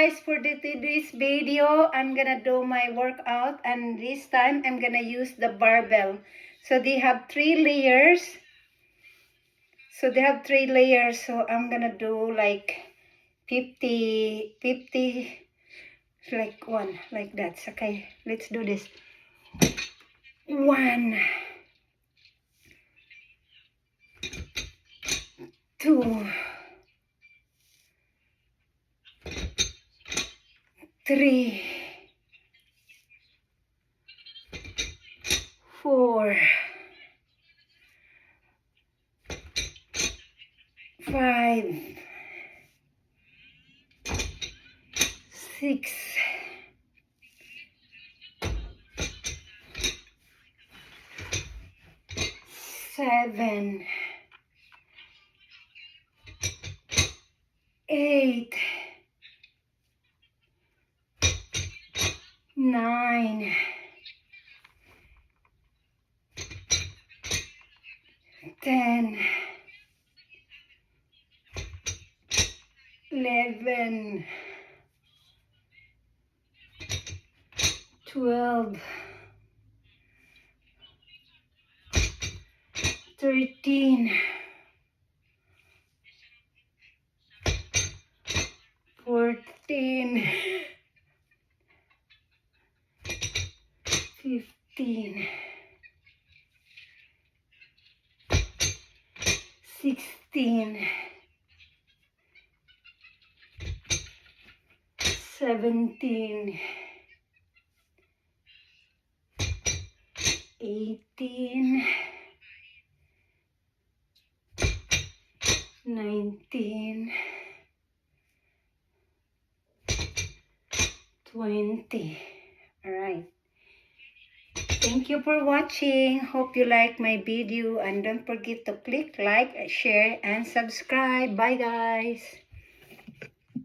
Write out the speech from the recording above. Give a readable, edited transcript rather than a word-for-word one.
guys, for today's video, I'm gonna do my workout, and this time I'm gonna use the barbell. So they have 3 layers. So I'm gonna do like 50, like one, like that. Okay, let's do this. 1, 2, 3, 4, 5, 6, 7, 8, 9, 10, 11, 12, 13, 14, 15, 16, 17, 18, 19, 20. Alright. Thank you for watching. Hope you like my video, and don't forget to click like, share, and subscribe. Bye guys.